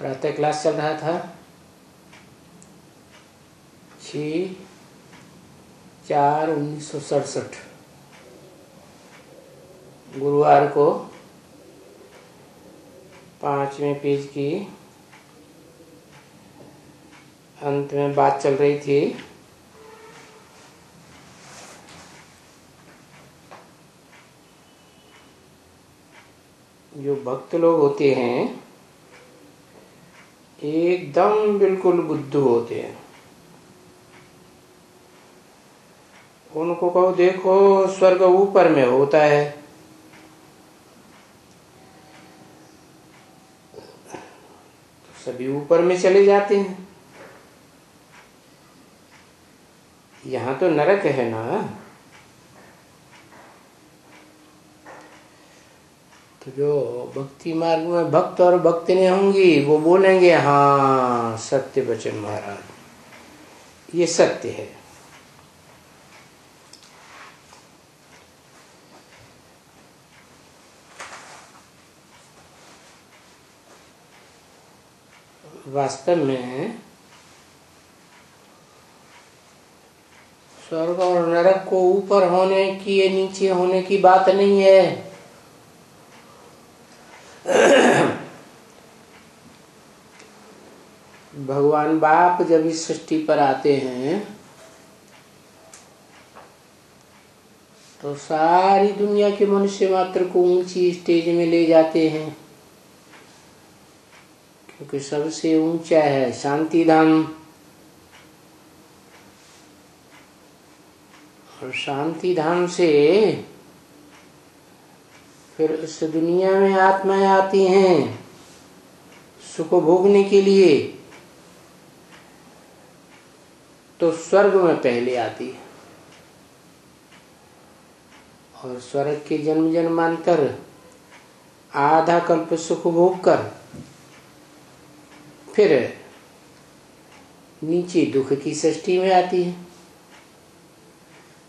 प्रातः क्लास चल रहा था 6/4/1967 गुरुवार को 5वें पेज की अंत में बात चल रही थी जो भक्त लोग होते हैं एकदम बिल्कुल बुद्धू होते हैं। उनको कहो देखो स्वर्ग ऊपर में होता है, तो सभी ऊपर में चले जाते हैं। यहाँ तो नरक है ना। तो जो भक्ति मार्ग में भक्त और भक्तिनी होंगी वो बोलेंगे हाँ सत्य वचन महाराज, ये सत्य है। वास्तव में स्वर्ग और नरक को ऊपर होने की या नीचे होने की बात नहीं है। भगवान बाप जब इस सृष्टि पर आते हैं तो सारी दुनिया के मनुष्य मात्र को ऊंची स्टेज में ले जाते हैं, क्योंकि सबसे ऊंचा है शांति धाम। और शांति धाम से फिर इस दुनिया में आत्माएं आती हैं सुख भोगने के लिए, तो स्वर्ग में पहले आती है। और स्वर्ग के जन्म जन्मांतर आधा कल्प सुख भोग कर फिर नीचे दुख की सृष्टि में आती है,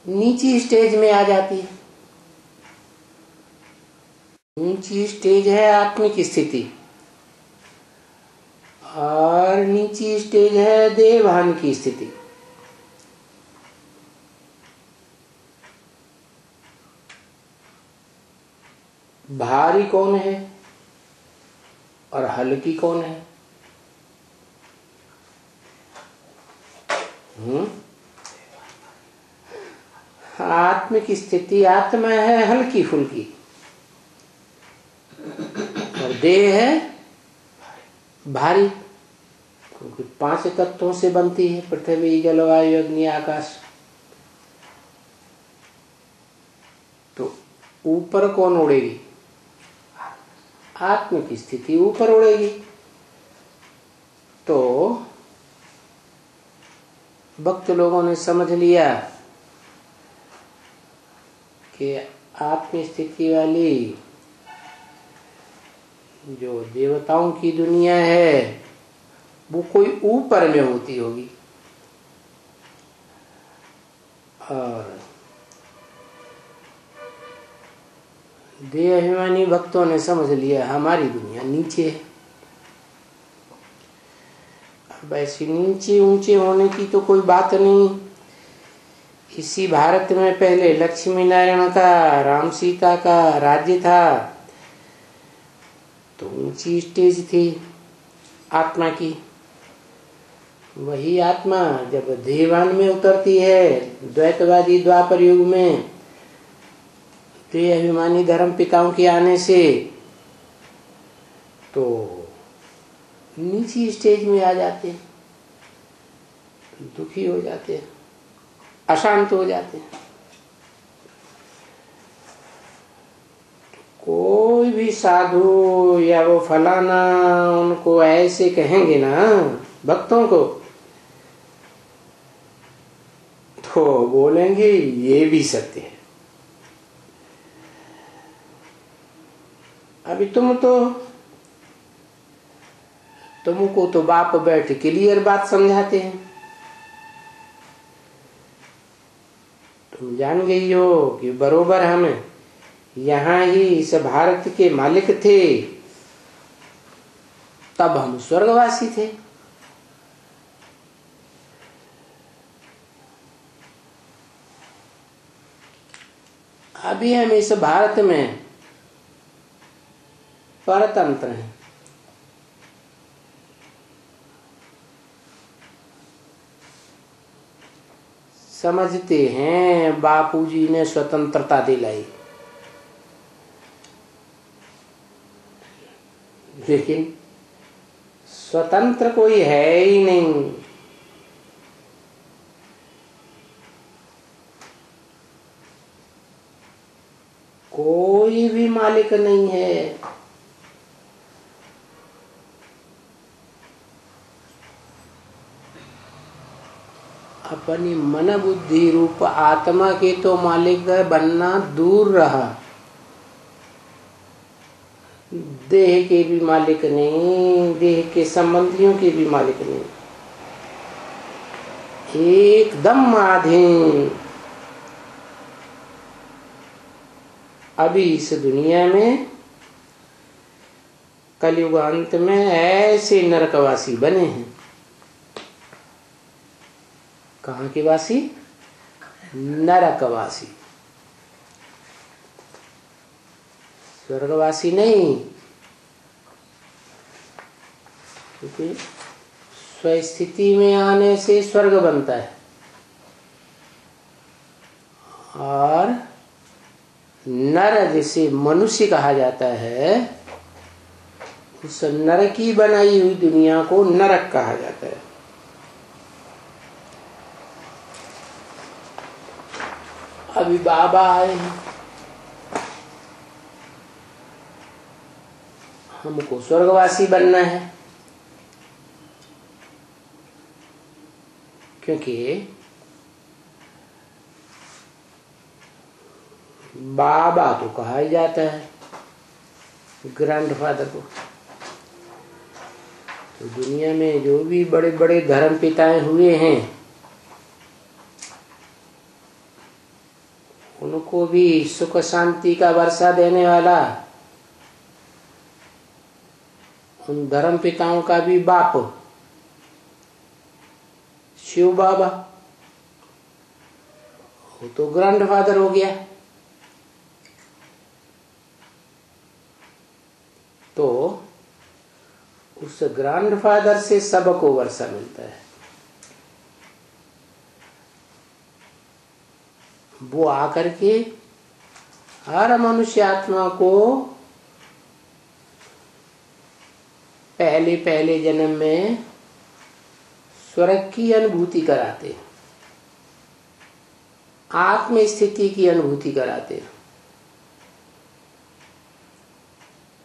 नीची स्टेज में आ जाती है। ऊंची स्टेज है आत्मिक स्थिति और नीची स्टेज है देवभान की स्थिति। भारी कौन है और हल्की कौन है? आत्मिक स्थिति आत्मा है हल्की फुल्की और देह है भारी, क्योंकि 5 तत्वों से बनती है, पृथ्वी जल वायु अग्नि आकाश। तो ऊपर कौन उड़ेगी? आत्मिक स्थिति ऊपर उड़ेगी। तो भक्त लोगों ने समझ लिया कि आत्म स्थिति वाली जो देवताओं की दुनिया है वो कोई ऊपर में होती होगी, और देहाभिमानी भक्तों ने समझ लिया हमारी दुनिया नीचे है। अब ऐसी नीचे ऊंचे होने की तो कोई बात नहीं। इसी भारत में पहले लक्ष्मी नारायण का, राम सीता का राज्य था, तो ऊंची स्टेज थी आत्मा की। वही आत्मा जब देवान में उतरती है द्वैतवादी द्वापर युग में, देह अभिमानी धर्म पिताओं के आने से, तो नीची स्टेज में आ जाते हैं, दुखी हो जाते हैं, अशांत हो जाते हैं। कोई भी साधु या वो फलाना उनको ऐसे कहेंगे ना भक्तों को, तो बोलेंगे ये भी सत्य है। अभी तुमको तो बाप बैठ क्लियर बात समझाते हैं, तुम जान गई हो कि बरोबर हम यहाँ ही इस भारत के मालिक थे, तब हम स्वर्गवासी थे। अभी हम इस भारत में परतंत्र हैं। समझते हैं बापूजी ने स्वतंत्रता दिलाई, लेकिन स्वतंत्र कोई है ही नहीं। कोई भी मालिक नहीं है। अपनी मन बुद्धि रूप आत्मा के तो मालिक बनना दूर रहा, देह के भी मालिक नहीं, देह के संबंधियों के भी मालिक नहीं, एकदम अधीन। अभी इस दुनिया में कलयुग अंत में ऐसे नरकवासी बने हैं। कहाँ के वासी? नरकवासी, स्वर्गवासी नहीं। क्योंकि स्वस्थिति में आने से स्वर्ग बनता है, और नर जिसे मनुष्य कहा जाता है, उस नर की बनाई हुई दुनिया को नरक कहा जाता है। अभी बाबा आए हैं, हमको स्वर्गवासी बनना है, क्योंकि बाबा तो कहा ही जाता है ग्रैंडफादर को। तो दुनिया में जो भी बड़े बड़े धर्म पिताएं हुए हैं, उनको भी सुख शांति का वर्षा देने वाला उन धर्म पिताओं का भी बाप शिव बाबा, वो तो ग्रैंडफादर हो गया। तो उस ग्रैंडफादर से सबको वर्षा मिलता है। वो आकर के हर मनुष्य आत्मा को पहले पहले जन्म में स्वर्ग की अनुभूति कराते, आत्म स्थिति की अनुभूति कराते।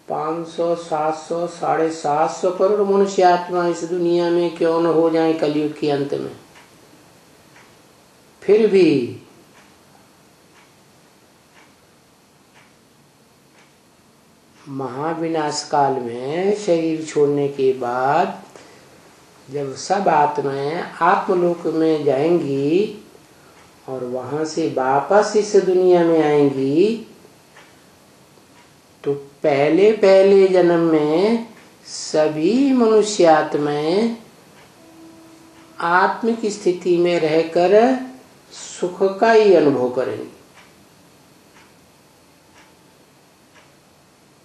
500, 700, 750 करोड़ मनुष्य आत्मा इस दुनिया में क्यों न हो जाए कलयुग के अंत में, फिर भी महाविनाश काल में शरीर छोड़ने के बाद जब सब आत्माएं आत्मलोक में जाएंगी और वहां से वापस इस दुनिया में आएंगी, तो पहले पहले जन्म में सभी मनुष्य आत्माएं आत्मिक स्थिति में रहकर सुख का ही अनुभव करेंगी।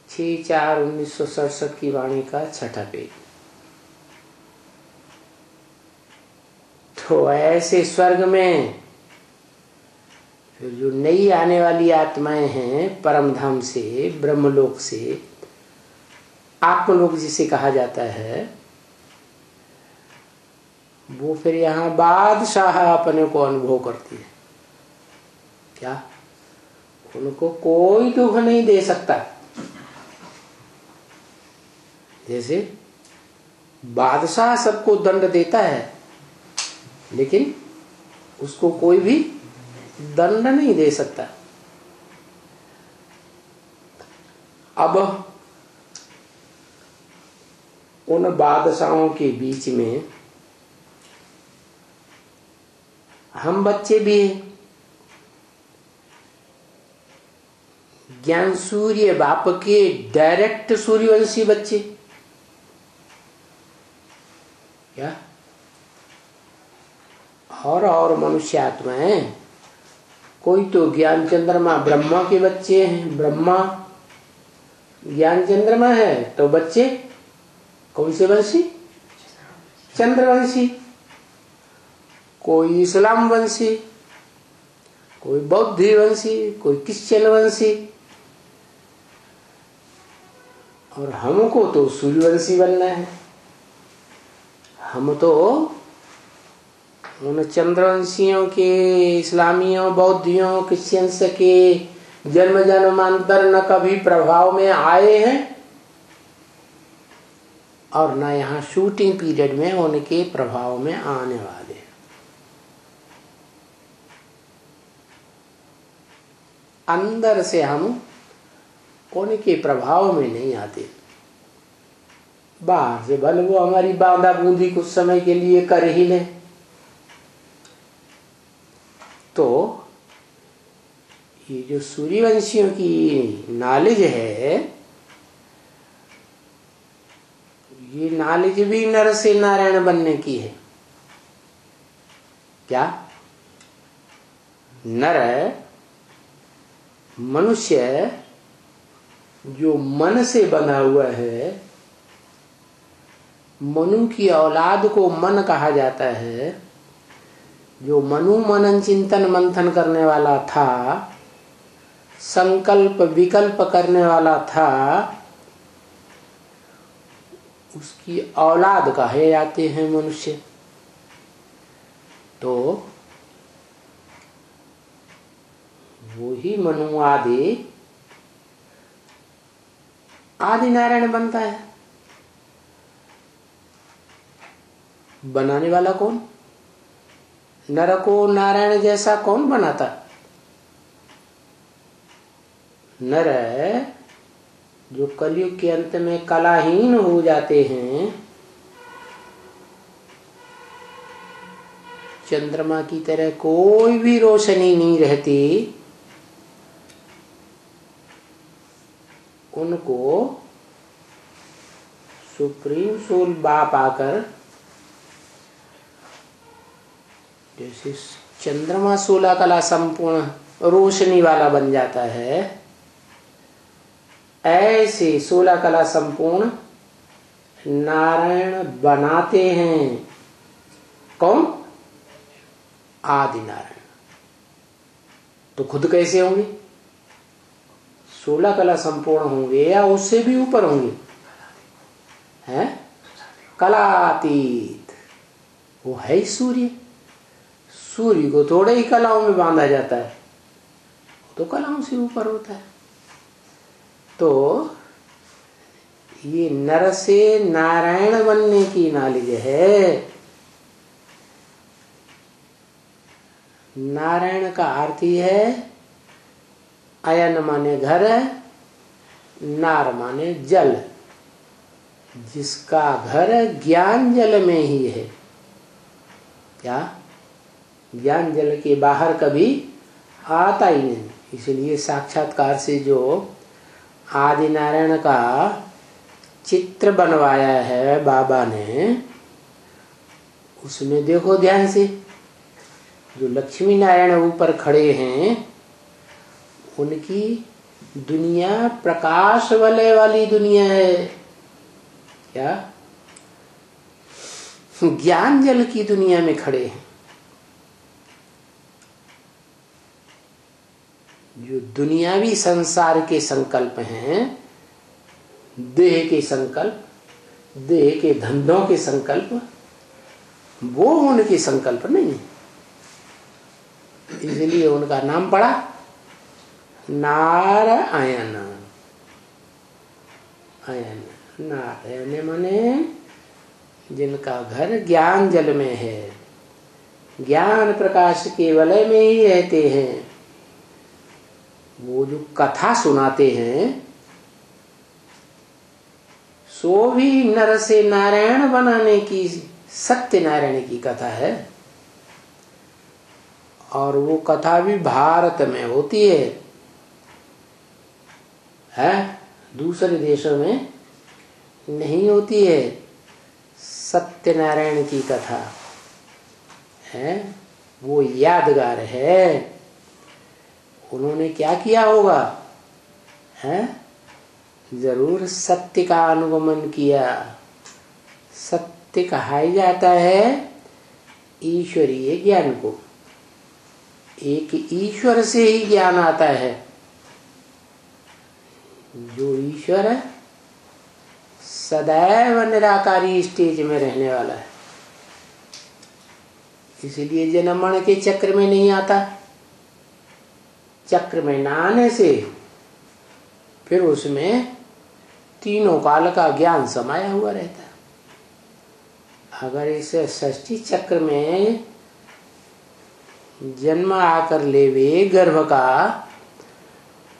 6/4/1967 की वाणी का 6ठा पेज। तो ऐसे स्वर्ग में फिर जो नई आने वाली आत्माएं हैं परम धाम से, ब्रह्मलोक से, आत्मलोक जिसे कहा जाता है, वो फिर यहाँ बादशाह अपने को अनुभव करती है। क्या? उनको कोई दुख नहीं दे सकता। जैसे बादशाह सबको दंड देता है, लेकिन उसको कोई भी दंड नहीं दे सकता। अब उन बादशाहों के बीच में हम बच्चे भी हैं। ज्ञान सूर्य बाप के डायरेक्ट सूर्यवंशी बच्चे, क्या और मनुष्य आत्माएं, कोई तो ज्ञान चंद्रमा ब्रह्मा के बच्चे हैं, ब्रह्मा ज्ञान चंद्रमा है तो बच्चे कौन से वंशी? चंद्रवंशी। कोई इस्लाम वंशी, कोई बौद्ध वंशी, कोई क्रिश्चियन वंशी, और हमको तो सूर्यवंशी बनना है। हम तो उन चंद्रवंशियों के, इस्लामियों, बौद्धियों, क्रिश्चियंस के जन्म जन्मांतर न कभी प्रभाव में आए हैं और न यहाँ शूटिंग पीरियड में उनके प्रभाव में आने वाले हैं। अंदर से हम उनके प्रभाव में नहीं आते। बाहर से भले वो हमारी बांधा बूंदी कुछ समय के लिए कर ही ले, तो ये जो सूर्यवंशियों की नॉलेज है, ये नॉलेज भी नर से नारायण बनने की है। क्या? नर मनुष्य जो मन से बना हुआ है, मनु की औलाद को मन कहा जाता है। जो मनु मनन चिंतन मंथन करने वाला था, संकल्प विकल्प करने वाला था, उसकी औलाद कहे जाते हैं मनुष्य। तो वो ही मनु आदि नारायण बनता है। बनाने वाला कौन? नर को नारायण जैसा कौन बनाता? नर जो कलयुग के अंत में कलाहीन हो जाते हैं, चंद्रमा की तरह कोई भी रोशनी नहीं रहती, उनको सुप्रीम सोल बाप आकर जैसे चंद्रमा 16 कला संपूर्ण रोशनी वाला बन जाता है, ऐसे 16 कला संपूर्ण नारायण बनाते हैं। कौन? आदि नारायण। तो खुद कैसे होंगे? 16 कला संपूर्ण होंगे या उससे भी ऊपर होंगे? हैं? कलातीत। वो है सूर्य। सूर्य को थोड़े ही कलाओं में बांधा जाता है, तो कलाओं से ऊपर होता है। तो ये नर से नारायण बनने की नॉलेज है। नारायण का अर्थ ही है अयन माने घर, नार माने जल, जिसका घर ज्ञान जल में ही है। क्या? ज्ञान जल के बाहर कभी आता ही नहीं। इसलिए साक्षात्कार से जो आदि नारायण का चित्र बनवाया है बाबा ने, उसमें देखो ध्यान से, जो लक्ष्मी नारायण ऊपर खड़े हैं, उनकी दुनिया प्रकाश वलय वाली दुनिया है। क्या? ज्ञान जल की दुनिया में खड़े हैं। जो दुनियावी संसार के संकल्प हैं, देह के संकल्प, देह के धंधों के संकल्प, वो उनके संकल्प नहीं। इसलिए उनका नाम पड़ा नारायण। आयन नारायण माने जिनका घर ज्ञान जल में है, ज्ञान प्रकाश के वलय में ही रहते हैं। वो जो कथा सुनाते हैं, सो भी नर से नारायण बनाने की सत्य नारायण की कथा है। और वो कथा भी भारत में होती है, दूसरे देशों में नहीं होती है। सत्यनारायण की कथा है, वो यादगार है। उन्होंने क्या किया होगा है, जरूर सत्य का अनुगमन किया। सत्य कहा जाता है ईश्वरीय ज्ञान को। एक ईश्वर से ही ज्ञान आता है। जो ईश्वर है सदैव निराकारी स्टेज में रहने वाला है, इसलिए जन्म मरण के चक्र में नहीं आता। चक्र में न आने से फिर उसमें तीनों काल का ज्ञान समाया हुआ रहता है। अगर इस षष्ठी चक्र में जन्म आकर लेवे गर्भ का,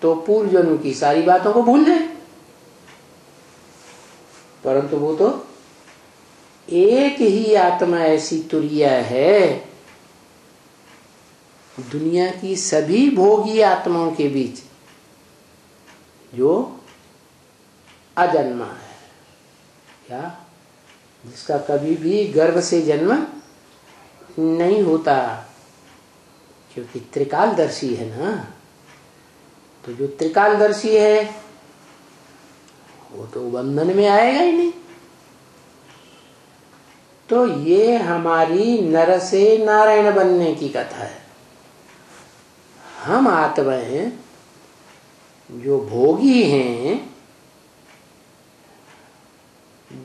तो पूर्व जन्म की सारी बातों को भूल जाए। परंतु वो तो एक ही आत्मा ऐसी तुरिया है, दुनिया की सभी भोगी आत्माओं के बीच जो अजन्मा है, क्या जिसका कभी भी गर्भ से जन्म नहीं होता, क्योंकि त्रिकालदर्शी है ना। तो जो त्रिकालदर्शी है वो तो बंधन में आएगा ही नहीं। तो ये हमारी नर से नारायण बनने की कथा है। हम आत्माएं जो भोगी हैं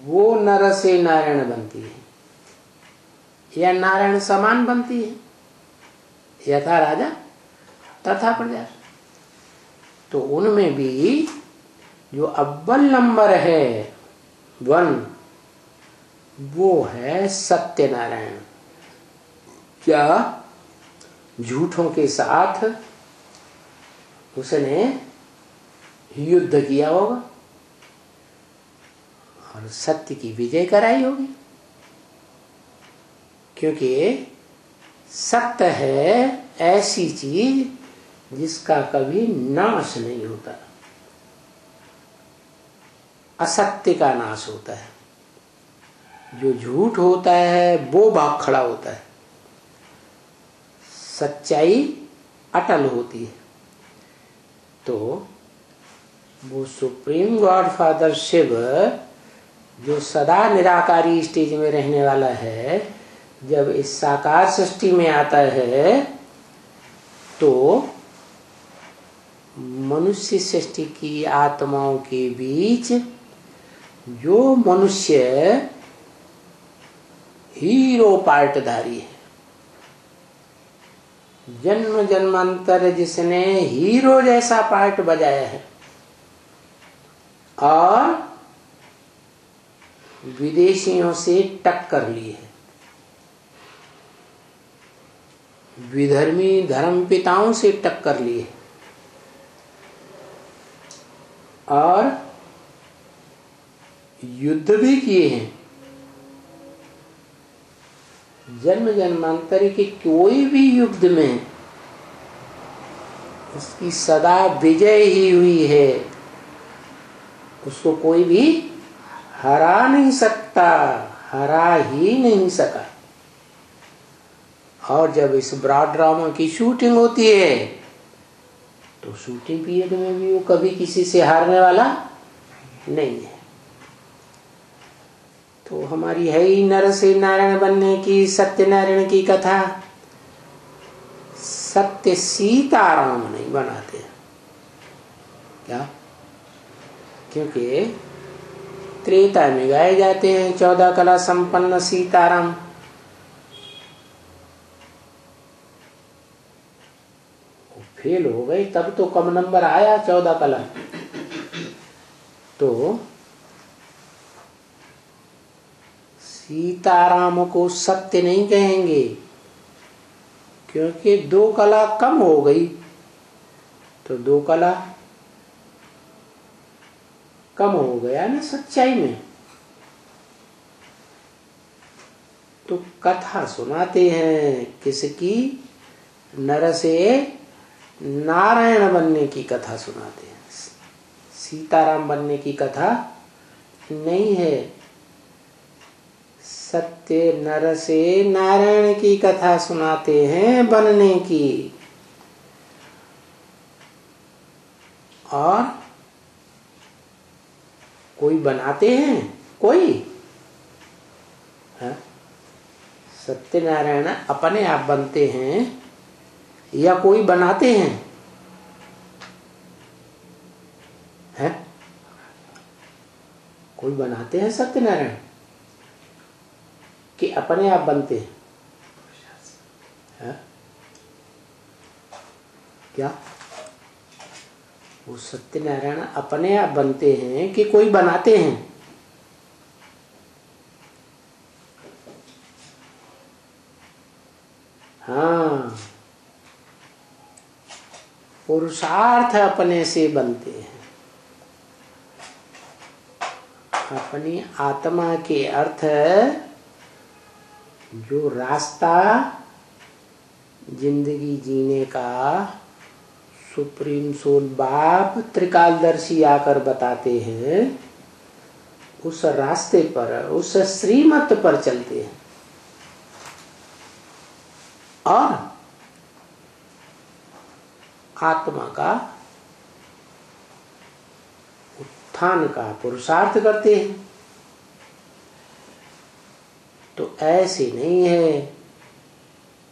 वो नर से नारायण बनती है या नारायण समान बनती है। यथा राजा तथा प्रजा। तो उनमें भी जो अव्वल नंबर है 1, वो है सत्यनारायण। क्या झूठों के साथ उसने युद्ध किया होगा और सत्य की विजय कराई होगी, क्योंकि सत्य है ऐसी चीज जिसका कभी नाश नहीं होता। असत्य का नाश होता है, जो झूठ होता है वो भाग खड़ा होता है, सच्चाई अटल होती है। तो वो सुप्रीम गॉड फादर शिव जो सदा निराकारी स्टेज में रहने वाला है, जब इस साकार सृष्टि में आता है तो मनुष्य सृष्टि की आत्माओं के बीच जो मनुष्य हीरो पार्टधारी है, जन्म जन्मांतर जिसने हीरो जैसा पार्ट बजाया है और विदेशियों से टक्कर ली है, विधर्मी धर्म पिताओं से टक्कर ली है और युद्ध भी किए हैं। जन्म जन्मांतर के कोई भी युद्ध में उसकी सदा विजय ही हुई है, उसको कोई भी हरा नहीं सकता, हरा ही नहीं सका। और जब इस ब्रॉड ड्रामा की शूटिंग होती है तो शूटिंग पीरियड में भी वो कभी किसी से हारने वाला नहीं है। तो हमारी है ही नर से नारायण बनने की सत्यनारायण की कथा। सत्य सीताराम नहीं बनाते क्या, क्योंकि त्रेता में गाए जाते हैं 14 कला संपन्न सीताराम। फेल हो गई तब तो कम नंबर आया 14 कला। तो सीताराम को सत्य नहीं कहेंगे, क्योंकि 2 कला कम हो गई। तो 2 कला कम हो गया ना सच्चाई में। तो कथा सुनाते हैं किसकी, नर से नारायण बनने की कथा सुनाते हैं, सीताराम बनने की कथा नहीं है। सत्य नर से नारायण की कथा सुनाते हैं बनने की, और कोई बनाते हैं, कोई है? सत्यनारायण अपने आप बनते हैं या कोई बनाते हैं? है? कोई बनाते हैं सत्यनारायण कि अपने आप बनते हैं? है? क्या वो सत्यनारायण अपने आप बनते हैं कि कोई बनाते हैं? हाँ, पुरुषार्थ अपने से बनते हैं। अपनी आत्मा के अर्थ जो रास्ता जिंदगी जीने का सुप्रीम सोल बाप त्रिकालदर्शी आकर बताते हैं, उस रास्ते पर, उस श्रीमत पर चलते हैं और आत्मा का उत्थान का पुरुषार्थ करते हैं। तो ऐसे नहीं है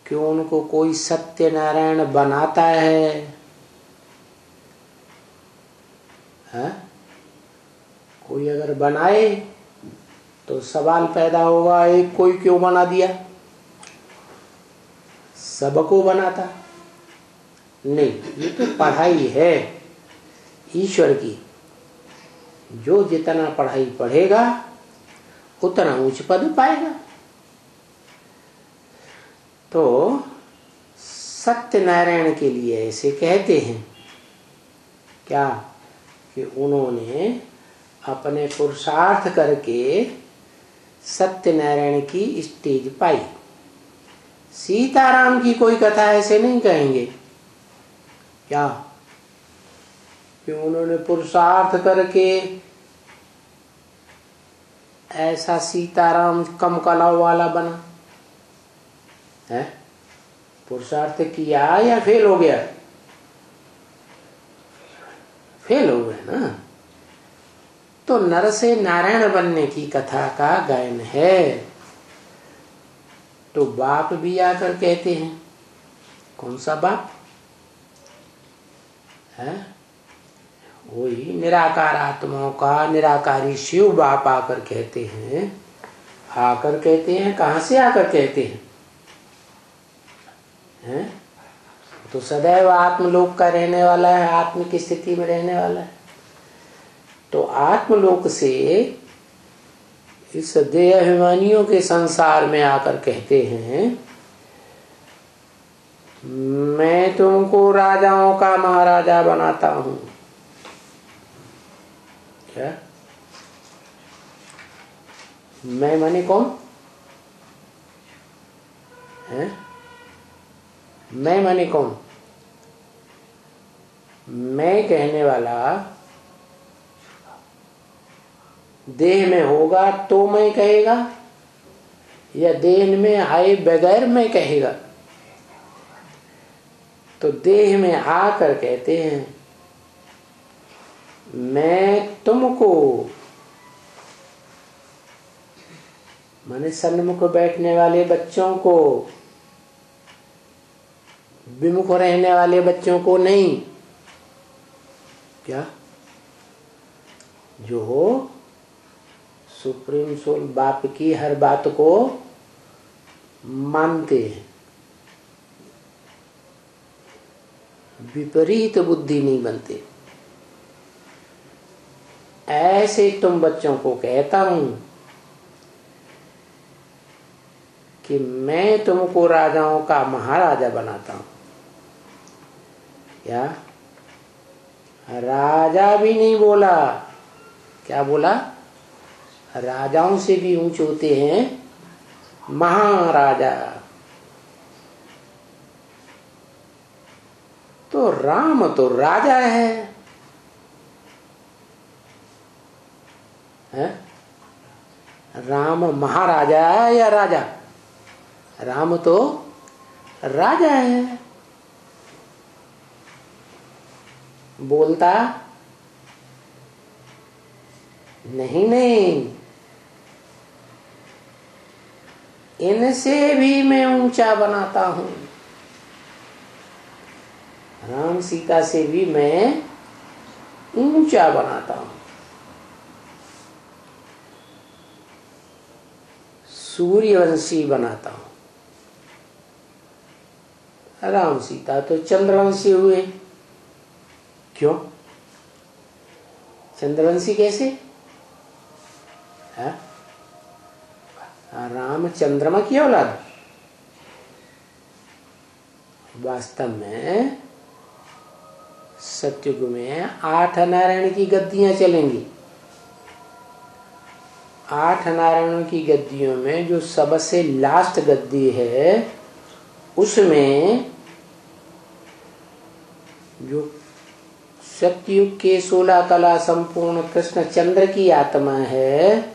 कि उनको कोई सत्यनारायण बनाता है, कोई अगर बनाए तो सवाल पैदा होगा, एक कोई क्यों बना दिया, सबको बनाता नहीं। ये तो पढ़ाई है ईश्वर की, जो जितना पढ़ाई पढ़ेगा उतना उच्च पद पाएगा। तो सत्यनारायण के लिए ऐसे कहते हैं क्या कि उन्होंने अपने पुरुषार्थ करके सत्यनारायण की स्टेज पाई। सीताराम की कोई कथा ऐसे नहीं कहेंगे क्या कि उन्होंने पुरुषार्थ करके ऐसा सीताराम कम कलाओं वाला बना है? पुरुषार्थ किया या फेल हो गया? फेल हो गए ना। तो नर से नारायण बनने की कथा का गायन है। तो बाप भी आकर कहते हैं, कौन सा बाप है? वही निराकार आत्माओं का निराकारी शिव बाप आकर कहते हैं। आकर कहते हैं, कहां से आकर कहते हैं? हैं? तो सदैव आत्मलोक का रहने वाला है, आत्म की स्थिति में रहने वाला है। तो आत्मलोक से इस देह अभिमानियों के संसार में आकर कहते हैं, मैं तुमको राजाओं का महाराजा बनाता हूं। क्या? मैं माने कौन है? मैं माने कौन? मैं कहने वाला देह में होगा तो मैं कहेगा, या देह में आए बगैर मैं कहेगा? तो देह में आकर कहते हैं, मैं तुमको, माने सन्मुख बैठने वाले बच्चों को, विमुख रहने वाले बच्चों को नहीं। क्या? जो हो सुप्रीम सोल बाप की हर बात को मानते हैं, विपरीत बुद्धि नहीं बनते, ऐसे तुम बच्चों को कहता हूं कि मैं तुमको राजाओं का महाराजा बनाता हूं। क्या? राजा भी नहीं बोला, क्या बोला? राजाओं से भी ऊंचे होते हैं महाराजा। तो राम तो राजा है? राम महाराजा है या राजा? राम तो राजा है, बोलता नहीं नहीं, इनसे भी मैं ऊंचा बनाता हूं। राम सीता से भी मैं ऊंचा बनाता हूं, सूर्यवंशी बनाता हूं। राम सीता तो चंद्रवंशी हुए। क्यों? चंद्रवंशी कैसे? है? राम चंद्रमा की औलाद। वास्तव में सत्युग में 8 नारायण की गद्दियां चलेंगी। 8 नारायणों की गद्दियों में जो सबसे लास्ट गद्दी है, उसमें जो सत्युग के 16 कला संपूर्ण कृष्ण चंद्र की आत्मा है,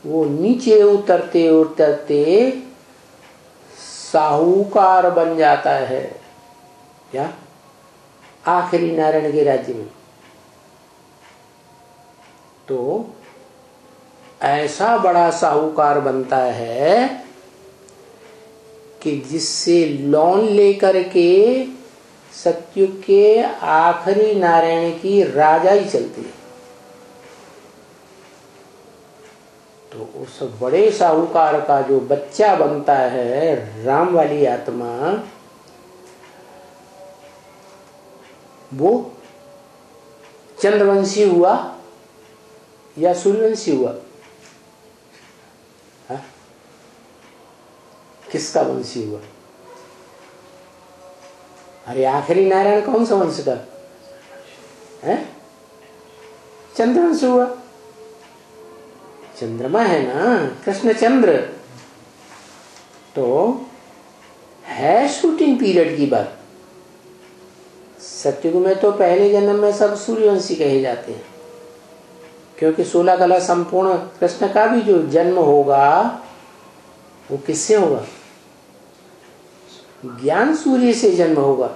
वो नीचे उतरते उतरते साहूकार बन जाता है। क्या? आखिरी नारायण के राज्य में। तो ऐसा बड़ा साहूकार बनता है कि जिससे लोन लेकर के सत्युग के आखिरी नारायण की राजा ही चलती है। तो उस बड़े साहूकार का जो बच्चा बनता है, राम वाली आत्मा, वो चंद्रवंशी हुआ या सूर्यवंशी हुआ? हा? किसका वंशी हुआ? अरे आखिरी नारायण कौन सा वंश का है? चंद्रवंश हुआ। चंद्रमा है ना, कृष्ण चंद्र। तो है शूटिंग पीरियड की बात। सत्युग में तो पहले जन्म में सब सूर्यवंशी कहे जाते हैं, क्योंकि 16 कला संपूर्ण कृष्ण का भी जो जन्म होगा वो किससे होगा? ज्ञान सूर्य से जन्म होगा,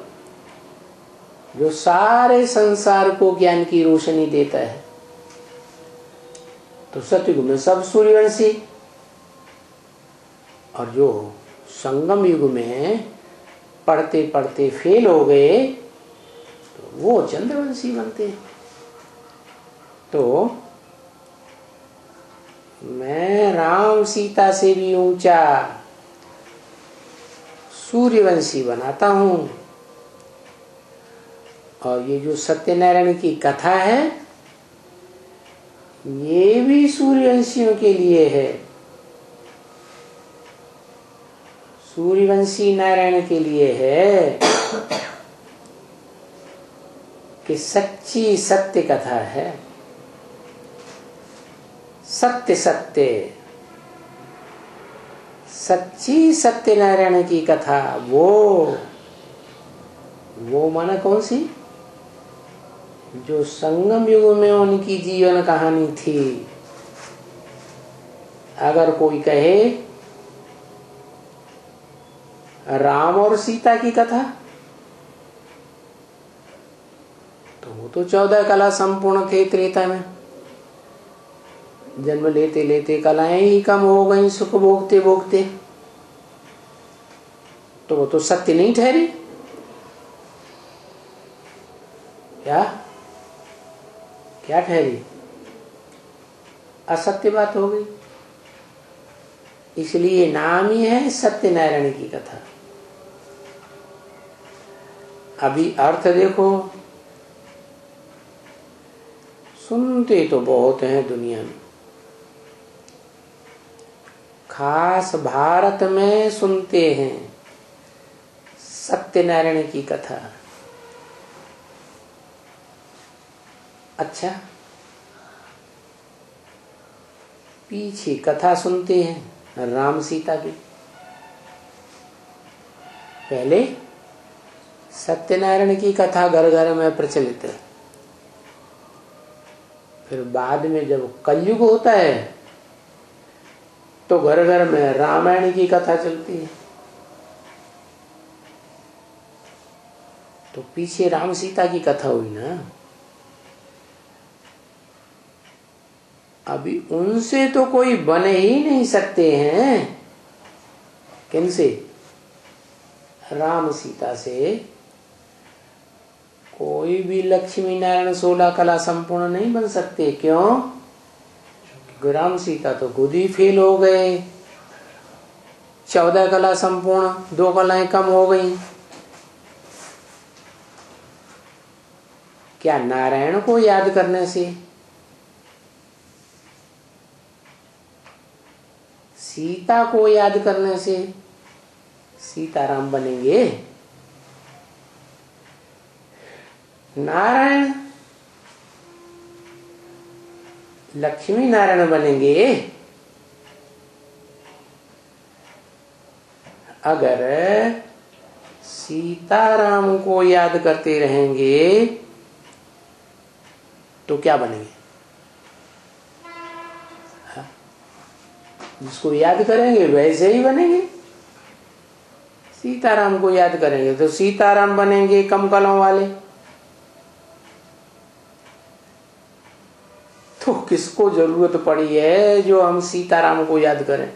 जो सारे संसार को ज्ञान की रोशनी देता है। तो सतयुग में सब सूर्यवंशी, और जो संगम युग में पढ़ते पढ़ते फेल हो गए, तो वो चंद्रवंशी बनते। तो मैं राम सीता से भी ऊंचा सूर्यवंशी बनाता हूं। और ये जो सत्यनारायण की कथा है, ये भी सूर्यवंशियों के लिए है, सूर्यवंशी नारायण के लिए है कि सच्ची सत्य कथा है। सत्य सत्य सच्ची सत्यनारायण की कथा, वो माना कौन सी? जो संगम युग में उनकी जीवन कहानी थी। अगर कोई कहे राम और सीता की कथा, तो वो तो 14 कला संपूर्ण थे त्रेता में। जन्म लेते लेते कलाएं ही कम हो गई, सुख भोगते भोगते। तो वो तो सत्य नहीं ठहरी। क्या ठहरी? असत्य बात हो गई। इसलिए नाम ही है सत्यनारायण की कथा। अभी अर्थ देखो, सुनते तो बहुत हैं दुनिया में, खास भारत में सुनते हैं सत्यनारायण की कथा। अच्छा, पीछे कथा सुनते हैं राम सीता की। पहले सत्यनारायण की कथा घर घर में प्रचलित है, फिर बाद में जब कलयुग होता है तो घर घर में रामायण की कथा चलती है। तो पीछे राम सीता की कथा हुई ना। अभी उनसे तो कोई बने ही नहीं सकते हैं। किनसे? राम सीता से कोई भी लक्ष्मी नारायण 16 कला संपूर्ण नहीं बन सकते। क्यों? राम सीता तो खुद ही फेल हो गए। 14 कला संपूर्ण, 2 कलाएं कम हो गई। क्या नारायण को याद करने से सीता को याद करने से सीताराम बनेंगे? नारायण लक्ष्मी नारायण बनेंगे अगर सीताराम को याद करते रहेंगे। तो क्या बनेंगे? जिसको याद करेंगे वैसे ही बनेंगे। सीताराम को याद करेंगे तो सीताराम बनेंगे कम कलों वाले। तो किसको जरूरत पड़ी है जो हम सीताराम को याद करें?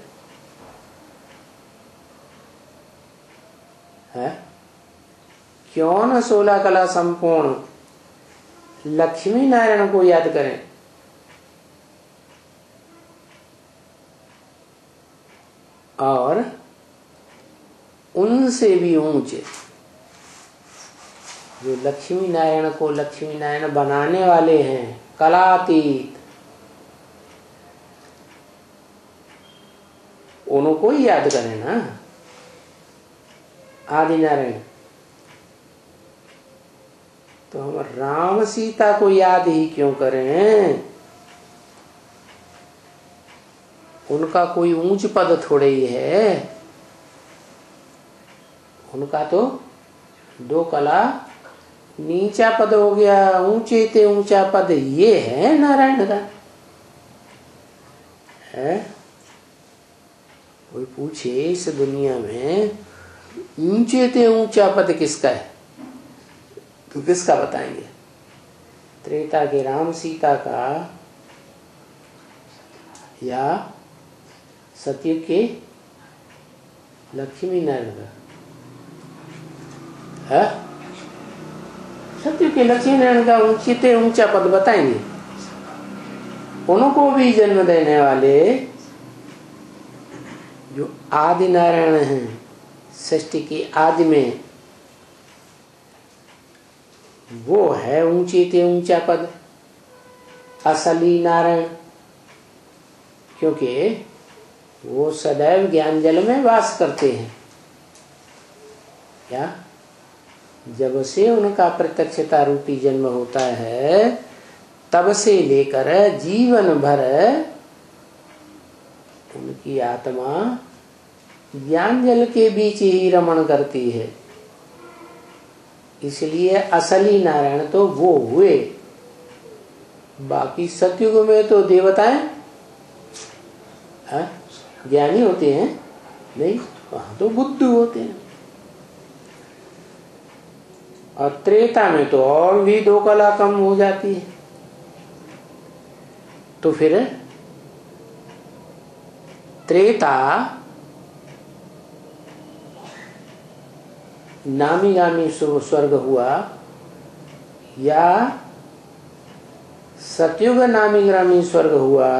है? क्यों न 16 कला संपूर्ण लक्ष्मी नारायण को याद करें। और उनसे भी ऊंचे जो लक्ष्मी नारायण को लक्ष्मी नारायण बनाने वाले हैं, कलातीत, उनको ही याद करें ना। आदि नारायण तो हम राम सीता को याद ही क्यों करें? उनका कोई ऊंच पद थोड़े ही है। उनका तो 2 कला नीचा पद हो गया। ऊंचे ते ऊंचा पद ये है नारायण का। है? कोई पूछे इस दुनिया में ऊंचे ते ऊंचा पद किसका है तो किसका बताएंगे? त्रेता के राम सीता का या सतयुग के लक्ष्मी नारायण का? है? सतयुग के लक्ष्मी नारायण का ऊंचे ते ऊंचा पद बताएंगे। उनको भी जन्म देने वाले जो आदि नारायण हैं, सृष्टि की आदि में, वो है ऊंचे ते ऊंचा पद, असली नारायण। क्योंकि वो सदैव ज्ञान जल में वास करते हैं। क्या? जब से उनका प्रत्यक्षता रूपी जन्म होता है तब से लेकर जीवन भर उनकी आत्मा ज्ञान जल के बीच ही रमण करती है। इसलिए असली नारायण तो वो हुए। बाकी सतयुग में तो देवताएं ज्ञानी होते हैं, नहीं, वहां तो बुद्धू होते हैं। और त्रेता में तो और भी 2 कला कम हो जाती है। तो फिर त्रेता नामी गामी स्वर्ग हुआ या सतयुग नामी ग्रामी स्वर्ग हुआ?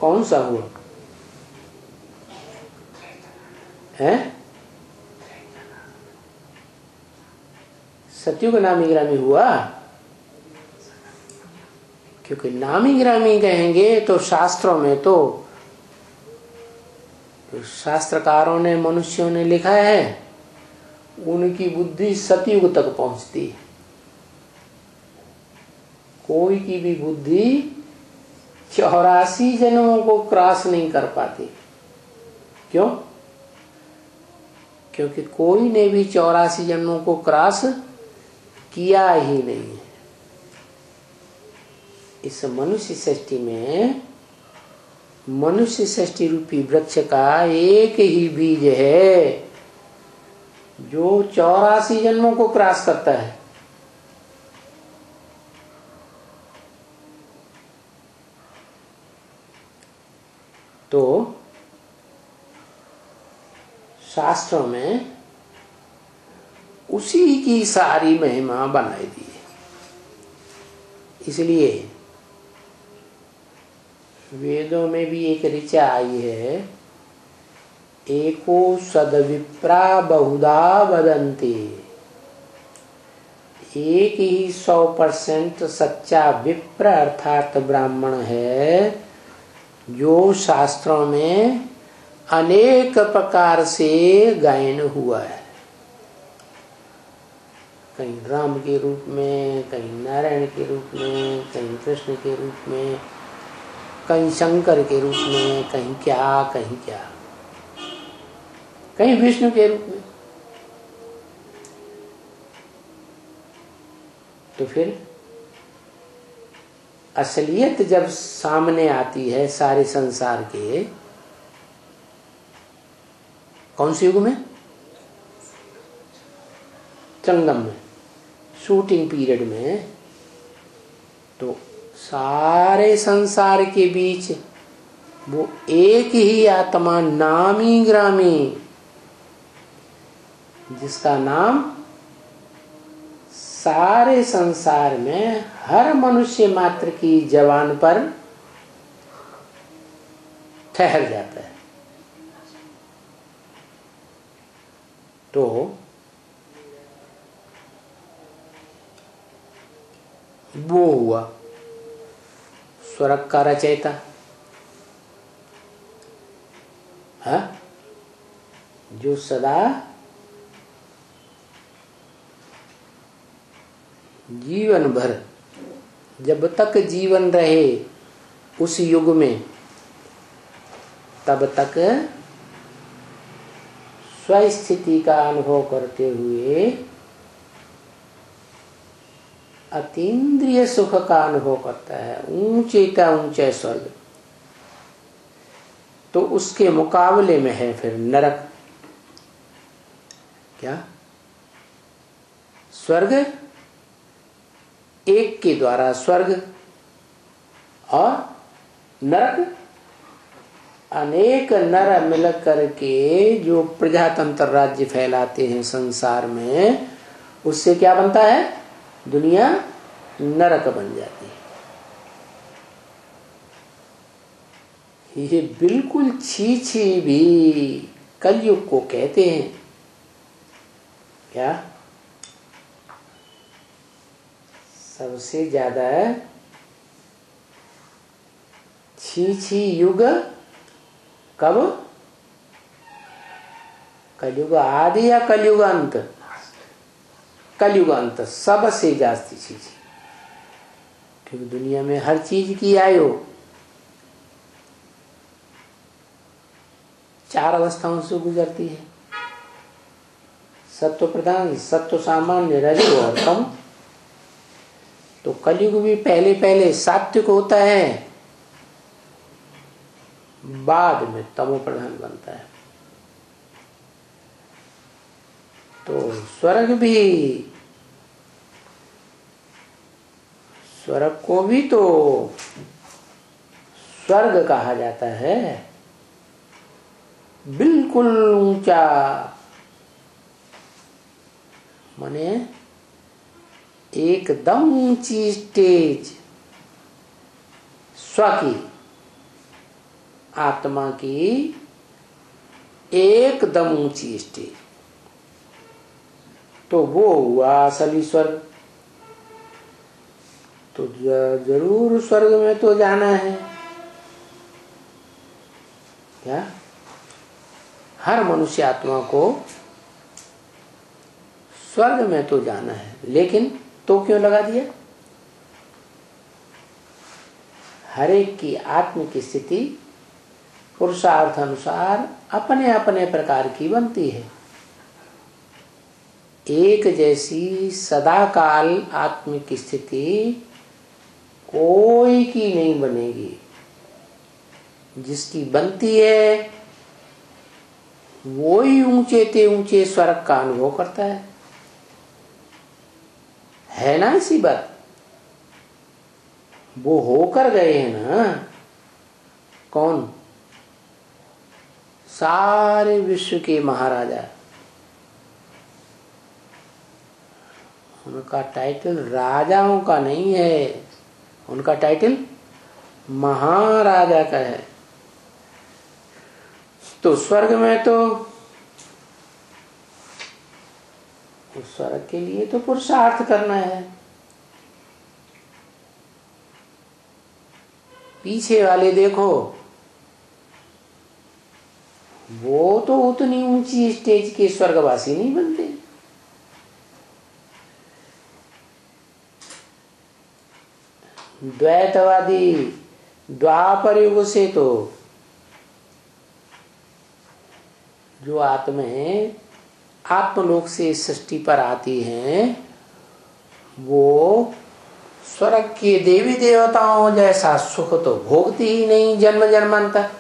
कौन सा हुआ? है? सतयुग नामी ग्रामी हुआ। क्योंकि नामी ग्रामी कहेंगे तो शास्त्रों में तो शास्त्रकारों ने, मनुष्यों ने लिखा है उनकी बुद्धि सतयुग तक पहुंचती है। कोई की भी बुद्धि 84 जन्मों को क्रॉस नहीं कर पाती। क्यों? क्योंकि कोई ने भी 84 जन्मों को क्रॉस किया ही नहीं है। इस मनुष्य सृष्टि में मनुष्य सृष्टि रूपी वृक्ष का एक ही बीज है जो 84 जन्मों को क्रॉस करता है। तो शास्त्रों में उसी की सारी महिमा बनाई दी है। इसलिए वेदों में भी एक ऋचा आई है, एको सद्विप्रा बहुधा वदन्ति। एक ही 100% सच्चा विप्र अर्थात ब्राह्मण है जो शास्त्रों में अनेक प्रकार से गायन हुआ है, कहीं राम के रूप में, कहीं नारायण के रूप में, कहीं कृष्ण के रूप में, कहीं शंकर के रूप में, कहीं क्या कहीं विष्णु के रूप में। तो फिर असलियत जब सामने आती है सारे संसार के, कौन से युग में? संगम में, शूटिंग पीरियड में, तो सारे संसार के बीच वो एक ही आत्मा नामी ग्रामी, जिसका नाम सारे संसार में हर मनुष्य मात्र की जबान पर ठहर जाता है। तो वो हुआ स्वर्ग का रचयिता। हाँ, जो सदा जीवन भर, जब तक जीवन रहे उस युग में, तब तक स्वस्थिति का अनुभव करते हुए अतीन्द्रिय सुख का अनुभव करता है, ऊंचे का ऊंचा स्वर्ग। तो उसके मुकाबले में है फिर नरक। क्या? स्वर्ग एक के द्वारा स्वर्ग और नरक अनेक नर मिलकर के जो प्रजातंत्र राज्य फैलाते हैं संसार में, उससे क्या बनता है? दुनिया नरक बन जाती है। ये बिल्कुल छी भी कलयुग को कहते हैं। क्या? सबसे ज्यादा छी युग कब? कलयुग आदि या कलयुग अंत? कलयुग अंत सबसे जास्ती चीज, क्योंकि दुनिया में हर चीज की आयु 4 अवस्थाओं से गुजरती है। सत्व प्रधान, सत्व सामान्य, रजो और तम। तो कलयुग भी पहले सात्विक होता है, बाद में तमो प्रधान बनता है। तो स्वर्ग को भी तो स्वर्ग कहा जाता है, बिल्कुल ऊंचा, माने एकदम ऊंची स्टेज, स्व की, आत्मा की एकदम ऊंची स्टेज। तो वो हुआ असली स्वर्ग। तो जरूर स्वर्ग में तो जाना है। क्या? हर मनुष्य आत्मा को स्वर्ग में तो जाना है, लेकिन तो क्यों लगा दिया? हर एक की आत्म की स्थिति पुरुषार्थ अनुसार अपने अपने प्रकार की बनती है। एक जैसी सदाकाल आत्म की स्थिति कोई की नहीं बनेगी। जिसकी बनती है वो ही ऊंचे ते ऊंचे स्वर्ग का अनुभव करता है ना इसी बात। वो होकर गए हैं ना। कौन? सारे विश्व के महाराजा। उनका टाइटल राजाओं का नहीं है, उनका टाइटल महाराजा का है। तो स्वर्ग में तो उस स्वर्ग के लिए तो पुरुषार्थ करना है। पीछे वाले देखो, वो तो उतनी ऊंची स्टेज के स्वर्गवासी नहीं बनते। द्वैतवादी द्वापर युग से तो जो आत्माएं आत्मलोक से सृष्टि पर आती हैं वो स्वर्ग के देवी देवताओं जैसा सुख तो भोगती ही नहीं जन्म जन्मांतर।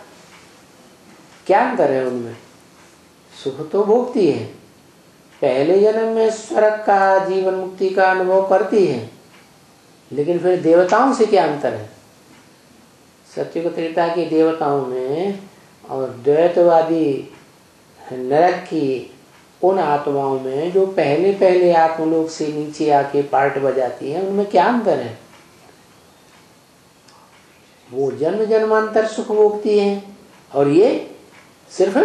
क्या अंतर है उनमें? सुख तो भोगती है, पहले जन्म में स्वर्ग का जीवन मुक्ति का अनुभव करती है, लेकिन फिर देवताओं से क्या अंतर है? सत्युग त्रेता के देवताओं में और द्वैतवादी नरक की उन आत्माओं में जो पहले पहले आत्मलोक से नीचे आके पार्ट बजाती हैं, उनमें क्या अंतर है? वो जन्म जन्मांतर सुख भोगती हैं और ये सिर्फ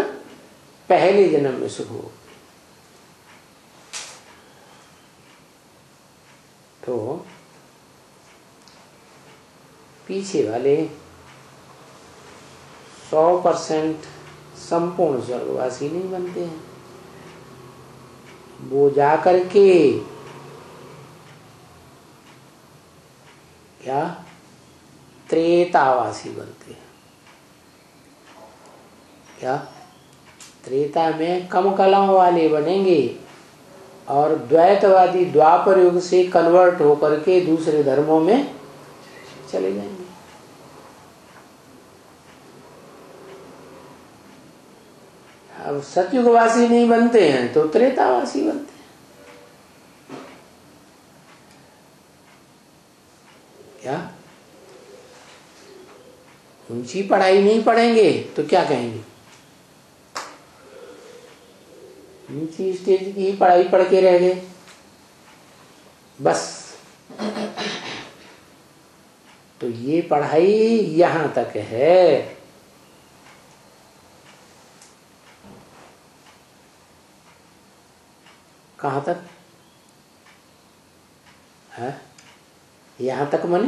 पहले जन्म में सुख भोगती। तो पीछे वाले 100% संपूर्ण स्वर्गवासी नहीं बनते हैं। वो जाकर के क्या त्रेतावासी बनते हैं। क्या त्रेता में कम कलाओं वाले बनेंगे और द्वैतवादी द्वापर युग से कन्वर्ट होकर के दूसरे धर्मों में चले जाएंगे। अब सतयुगवासी नहीं बनते हैं तो त्रेतावासी बनते हैं। क्या ऊंची पढ़ाई नहीं पढ़ेंगे तो क्या कहेंगे? नीची स्टेज की पढ़ाई पढ़ के रह गए बस। तो ये पढ़ाई यहां तक है। कहां तक है? यहां तक माने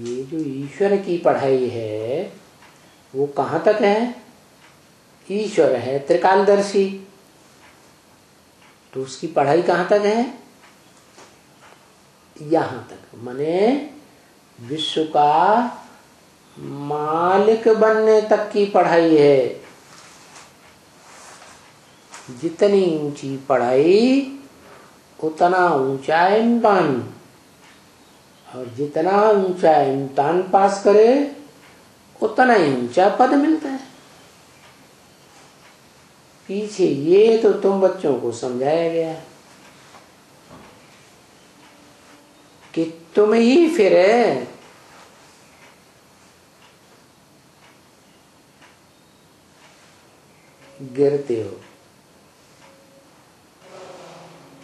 ये जो ईश्वर की पढ़ाई है वो कहां तक है? ईश्वर है त्रिकालदर्शी, तो उसकी पढ़ाई कहां तक है? यहां तक माने विश्व का मालिक बनने तक की पढ़ाई है। जितनी ऊंची पढ़ाई उतना ऊंचा इम्तिहान, और जितना ऊंचा इम्तिहान पास करे उतना ही ऊंचा पद मिलता है। पीछे ये तो तुम बच्चों को समझाया गया है कि तुम ही फिर गिरते हो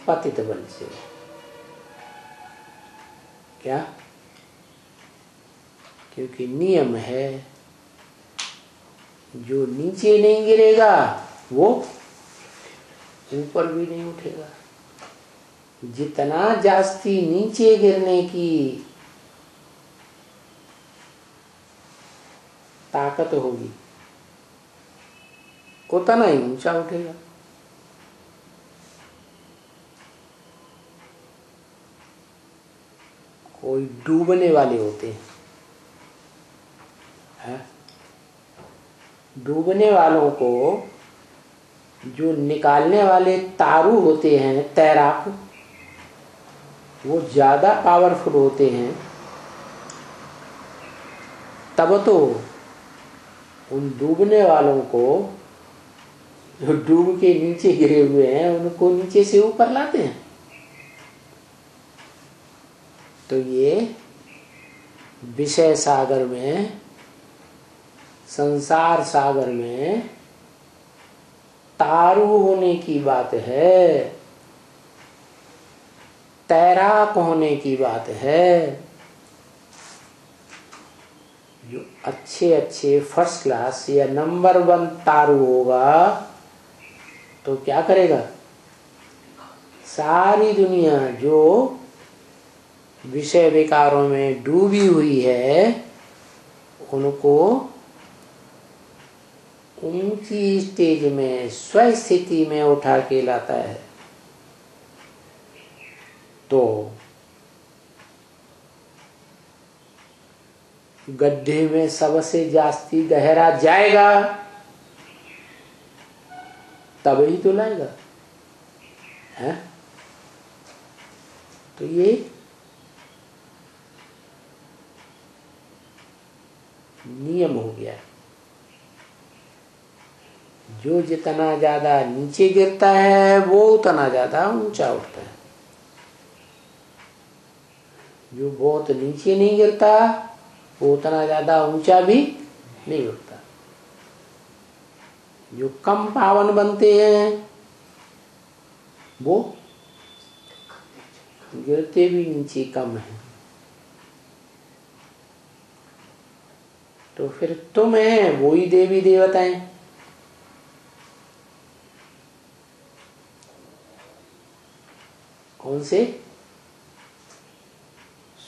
पतित बल से। क्या? क्योंकि नियम है जो नीचे नहीं गिरेगा वो ऊपर भी नहीं उठेगा। जितना जास्ती नीचे गिरने की ताकत होगी उतना ही ऊंचा उठेगा। कोई डूबने वाले होते हैं, डूबने वालों को जो निकालने वाले तारू होते हैं तैराक, वो ज्यादा पावरफुल होते हैं तब तो उन डूबने वालों को, जो डूब के नीचे गिरे हुए हैं, उनको नीचे से ऊपर लाते हैं। तो ये विषय सागर में, संसार सागर में तारू होने की बात है, तैराक होने की बात है। जो अच्छे अच्छे फर्स्ट क्लास या नंबर 1 तारू होगा तो क्या करेगा? सारी दुनिया जो विषय विकारों में डूबी हुई है उनको ऊंची स्टेज में, स्वस्थिति में उठा के लाता है। तो गड्ढे में सबसे जास्ती गहरा जाएगा तब ही तो लाएगा, है? तो ये नियम हो गया। जो जितना ज्यादा नीचे गिरता है वो उतना ज्यादा ऊंचा उठता है। जो बहुत नीचे नहीं गिरता वो उतना ज्यादा ऊंचा भी नहीं उठता। जो कम पावन बनते हैं वो गिरते भी नीचे कम है। तो फिर तुम है वो ही देवी देवताएं। कौन से?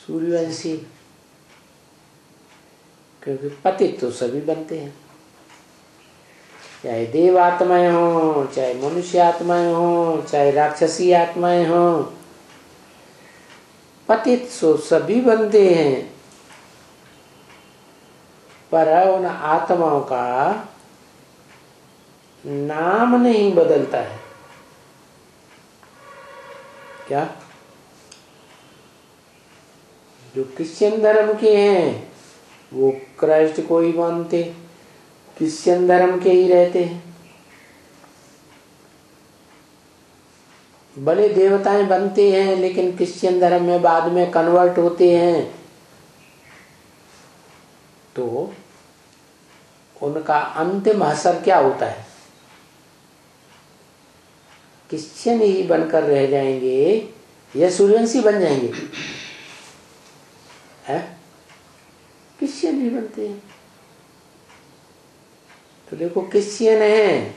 सूर्यवंशी। क्योंकि पतित तो सभी बनते हैं, चाहे देव आत्माएं हो, चाहे मनुष्य आत्माएं हो, चाहे राक्षसी आत्माएं हो, पतित सो सभी बनते हैं। पर उन आत्माओं का नाम नहीं बदलता है। क्या? जो क्रिश्चियन धर्म के हैं वो क्राइस्ट को ही मानते, क्रिश्चियन धर्म के ही रहते हैं। भले देवताएं बनते हैं लेकिन क्रिश्चियन धर्म में बाद में कन्वर्ट होते हैं, तो उनका अंतिम असर क्या होता है? क्रिश्चियन ही बनकर रह जाएंगे या सूर्यवंशी बन जाएंगे? है? क्रिश्चियन ही बनते हैं। तो देखो, क्रिश्चियन है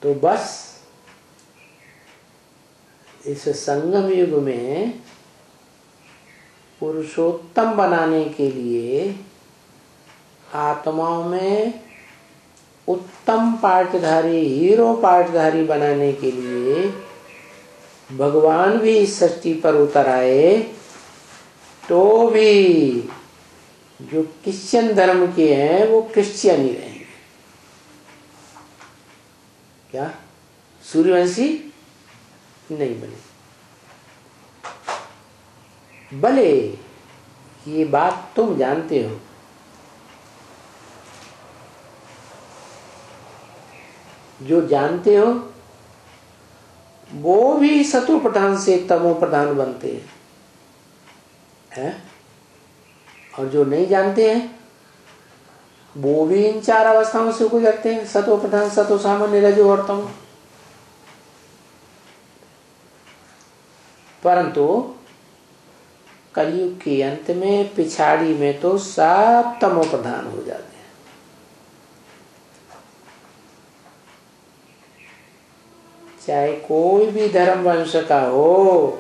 तो बस इस संगम युग में पुरुषोत्तम बनाने के लिए, आत्माओं में उत्तम पार्टधारी, हीरो पार्टधारी बनाने के लिए भगवान भी इस सृष्टि पर उतर आए। तो भी जो क्रिश्चियन धर्म के हैं वो क्रिश्चियन ही रहेंगे। क्या? सूर्यवंशी नहीं बने। भले ये बात तुम जानते हो, जो जानते हो वो भी सतो प्रधान से तमो प्रधान बनते हैं, और जो नहीं जानते हैं वो भी इन 4 अवस्थाओं से गुजरते हैं, सतो प्रधान, सतो सामान्य, रजो और तमो। परंतु कलयुग के अंत में, पिछाड़ी में तो सब तमो प्रधान हो जाते हैं। चाहे कोई भी धर्म वंश का हो,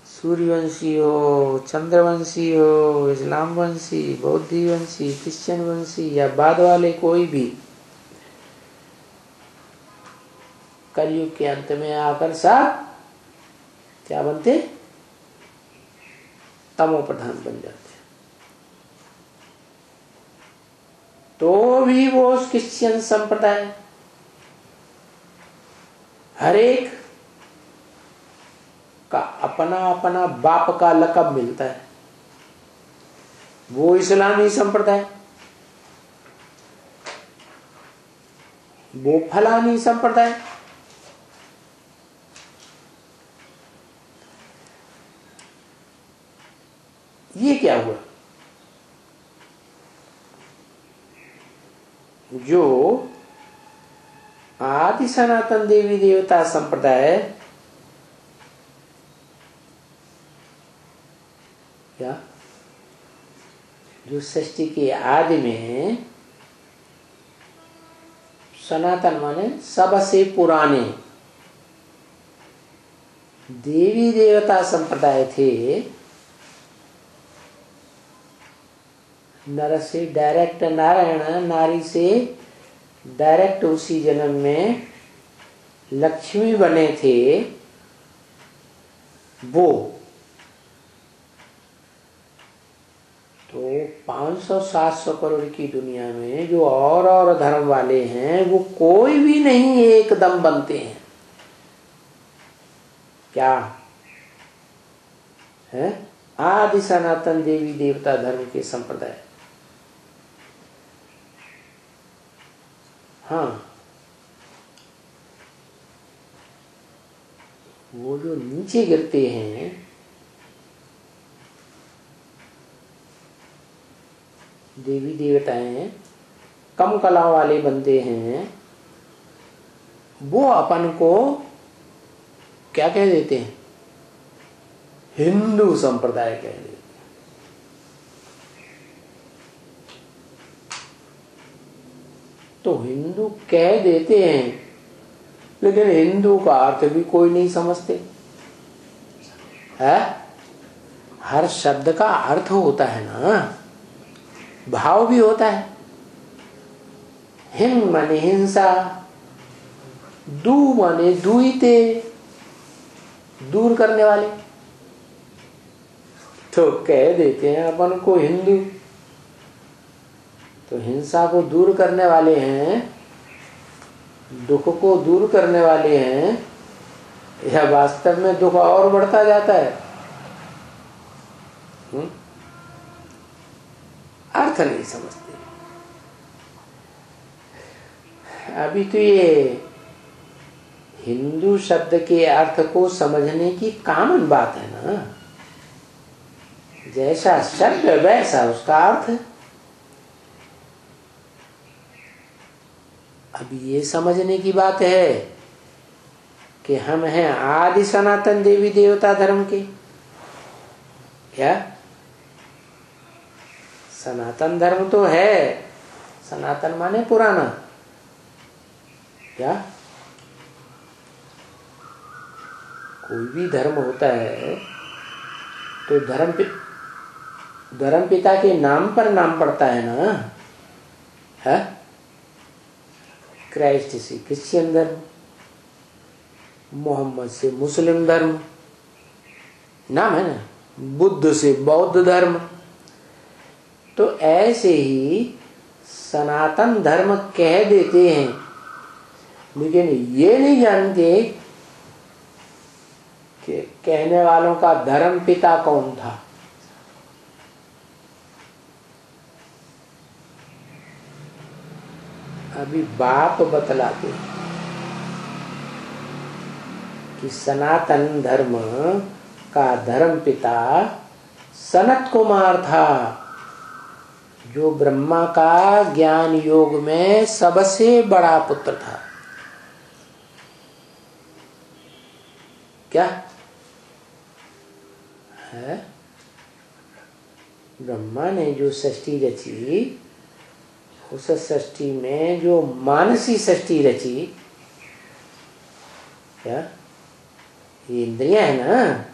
सूर्यवंशी हो, चंद्रवंशी हो, इस्लाम वंशी, बौद्धी वंशी, क्रिश्चियन वंशी या बाद वाले कोई भी, कलयुग के अंत में आकर सब क्या बनते? तमो प्रधान बन जाते। तो भी वो क्रिश्चियन संप्रदाय हर एक का अपना अपना बाप का लक़ब मिलता है। वो इस्लामी संप्रदाय, वो फलानी संप्रदाय। ये क्या हुआ? जो आदि सनातन देवी देवता संप्रदाय क्या, जो सृष्टि के आदि में सनातन माने सबसे पुराने देवी देवता संप्रदाय थे, नर से डायरेक्ट नारायण, नारी से डायरेक्ट उसी जन्म में लक्ष्मी बने थे, वो तो 500-700 करोड़ की दुनिया में जो और धर्म वाले हैं वो कोई भी नहीं एकदम बनते हैं। क्या है? आदि सनातन देवी देवता धर्म के संप्रदाय। हाँ, वो जो नीचे गिरते हैं, देवी देवताएं कम कला वाले बनते हैं, वो अपन को क्या कह देते हैं? हिंदू संप्रदाय कह देते हैं। तो हिंदू कह देते हैं, लेकिन हिंदू का अर्थ भी कोई नहीं समझते है। हर शब्द का अर्थ होता है ना, भाव भी होता है। हिम माने हिंसा, दू माने दुईते, दूर करने वाले। तो कह देते हैं अपन को हिंदू, तो हिंसा को दूर करने वाले हैं, दुख को दूर करने वाले हैं, या वास्तव में दुख और बढ़ता जाता है? अर्थ नहीं समझते। अभी तो ये हिंदू शब्द के अर्थ को समझने की कॉमन बात है ना, जैसा शब्द वैसा उसका अर्थ। अब ये समझने की बात है कि हम हैं आदि सनातन देवी देवता धर्म के। क्या सनातन धर्म तो है, सनातन माने पुराना। क्या कोई भी धर्म होता है तो धर्म पिता के नाम पर नाम पड़ता है ना, है? क्राइस्ट से क्रिश्चियन धर्म, मोहम्मद से मुस्लिम धर्म, नाम है ना, बुद्ध से बौद्ध धर्म। तो ऐसे ही सनातन धर्म कह देते हैं, लेकिन ये नहीं जानते कि कहने वालों का धर्म पिता कौन था। अभी बाप बतलाते कि सनातन धर्म का धर्म पिता सनत कुमार था, जो ब्रह्मा का ज्ञान योग में सबसे बड़ा पुत्र था। क्या है? ब्रह्मा ने जो सृष्टि रची, उस सृष्टि में जो मानसी सृष्टि रची, क्या ये इंद्रियां है ना,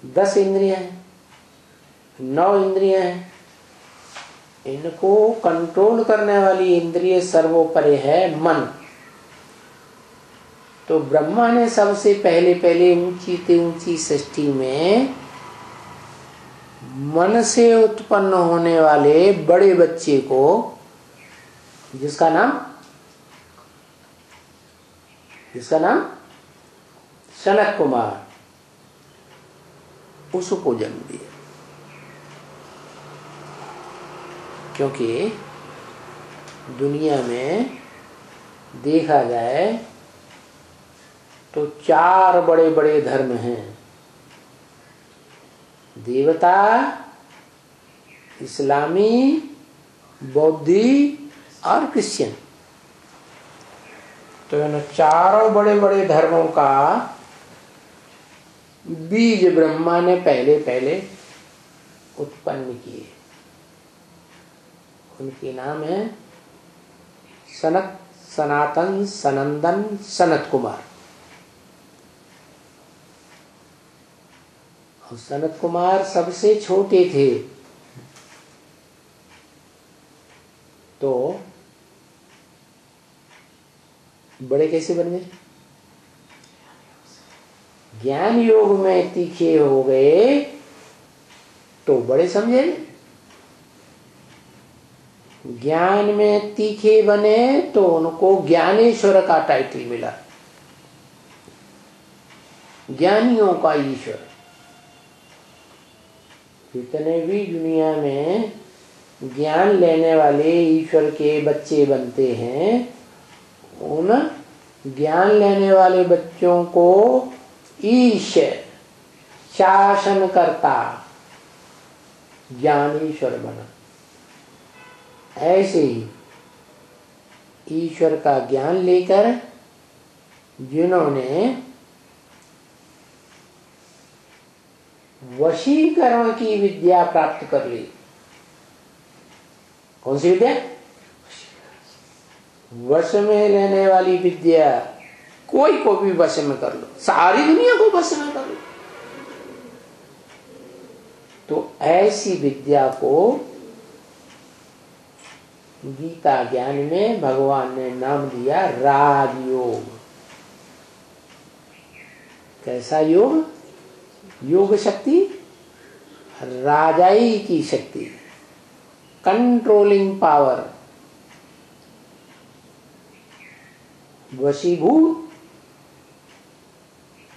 10 इंद्रियां हैं, 9 इंद्रियां हैं, इनको कंट्रोल करने वाली इंद्रिय सर्वोपरि है मन। तो ब्रह्मा ने सबसे पहले ऊंची से ऊंची सृष्टि में मन से उत्पन्न होने वाले बड़े बच्चे को, जिसका नाम सनत कुमार उसको जन्म दिया। क्योंकि दुनिया में देखा जाए तो 4 बड़े बड़े धर्म हैं, देवता, इस्लामी, बौद्धि और क्रिश्चियन। तो इन चारों बड़े बड़े धर्मों का बीज ब्रह्मा ने पहले पहले उत्पन्न किए। उनके नाम है सनत, सनातन, सनंदन, सनत कुमार। और सनत कुमार सबसे छोटे थे, तो बड़े कैसे बन गए? ज्ञान योग में तीखे हो गए तो बड़े समझे। ज्ञान में तीखे बने तो उनको ज्ञानेश्वर का टाइटल मिला, ज्ञानियों का ईश्वर। जितने भी दुनिया में ज्ञान लेने वाले ईश्वर के बच्चे बनते हैं, उन ज्ञान लेने वाले बच्चों को ईश्वर, शासन करता, ज्ञानेश्वर बना। ऐसे ही ईश्वर का ज्ञान लेकर जिन्होंने वशीकरण की विद्या प्राप्त कर ली। कौन सी विद्या? वश में लेने वाली विद्या। कोई को भी वश में कर लो, सारी दुनिया को वश में कर लो। तो ऐसी विद्या को गीता ज्ञान में भगवान ने नाम दिया राजयोग। कैसा योग? योग शक्ति, राजाई की शक्ति, कंट्रोलिंग पावर, वशीभूत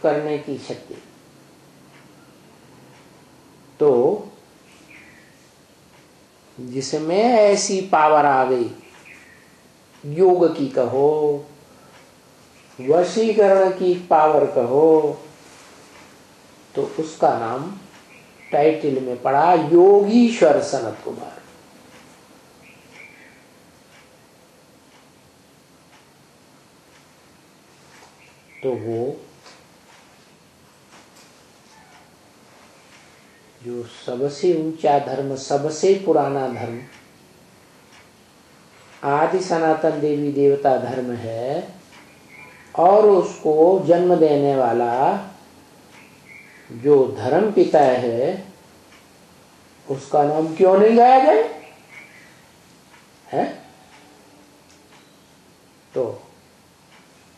करने की शक्ति। तो जिसमें ऐसी पावर आ गई, योग की कहो, वशीकरण की पावर कहो, तो उसका नाम टाइटल में पड़ा योगीश्वर सनत कुमार। तो वो जो सबसे ऊंचा धर्म, सबसे पुराना धर्म, आदि सनातन देवी देवता धर्म है, और उसको जन्म देने वाला जो धर्म पिता है, उसका नाम क्यों नहीं गाया जाए? है? तो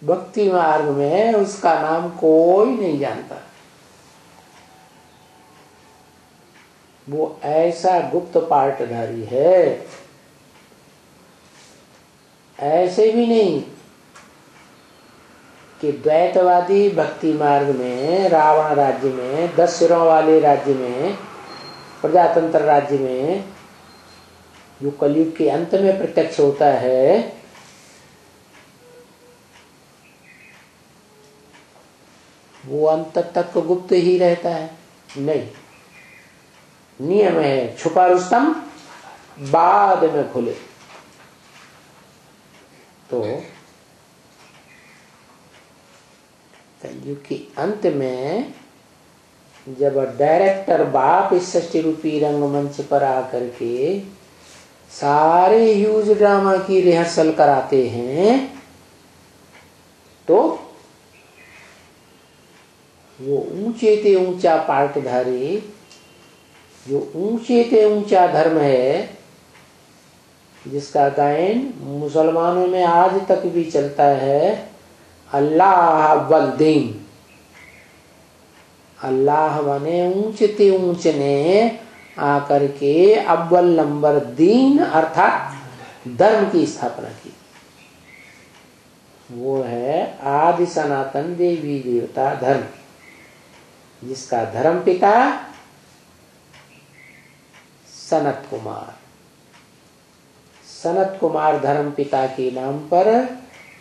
भक्ति मार्ग में उसका नाम कोई नहीं जानता। वो ऐसा गुप्त पाठधारी है। ऐसे भी नहीं कि द्वैतवादी भक्ति मार्ग में, रावण राज्य में, 10 सिरों वाले राज्य में, प्रजातंत्र राज्य में, जो कलयुग के अंत में प्रत्यक्ष होता है, वो अंत तक गुप्त ही रहता है। नहीं, नियम है छुपा रुस्तम बाद में खुले। तो कलयुग के अंत में जब डायरेक्टर बाप इस सृष्टि रूपी रंगमंच पर आकर के सारे ह्यूज ड्रामा की रिहर्सल कराते हैं, तो वो ऊंचे ते ऊंचा पाठधारी, जो ऊंचे ते ऊंचा धर्म है, जिसका गायन मुसलमानों में आज तक भी चलता है, अल्लाह अव्वल दीन। अल्लाह माने ऊंचते ऊंच ने आकर के अव्वल नंबर दीन अर्थात धर्म की स्थापना की। वो है आदि सनातन देवी देवता धर्म, जिसका धर्म पिता सनत कुमार। सनत कुमार धर्म पिता के नाम पर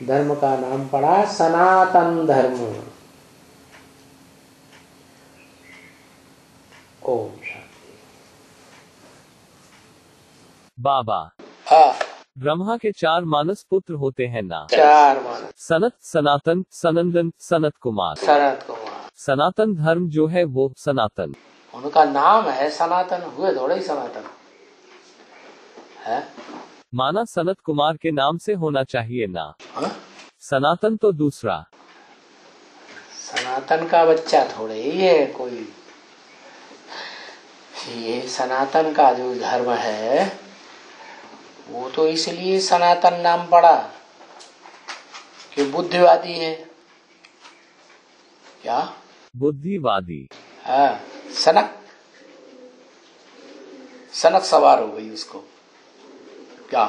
धर्म का नाम पड़ा सनातन धर्म। ओम शांति। बाबा, हाँ, ब्रह्मा के 4 मानस पुत्र होते हैं ना? 4 मानस। सनत, सनातन, सनंदन, सनत कुमार। सनत कुमार। सनातन धर्म जो है वो सनातन, उनका नाम है सनातन, हुए थोड़े ही सनातन है। माना सनत कुमार के नाम से होना चाहिए ना? हा? सनातन तो दूसरा। सनातन का बच्चा थोड़े ही है कोई। ये सनातन का जो धर्म है वो तो इसलिए सनातन नाम पड़ा कि बुद्धिवादी है। क्या? बुद्धिवादी। हाँ, सनक सनक सवार हो गई उसको। क्या?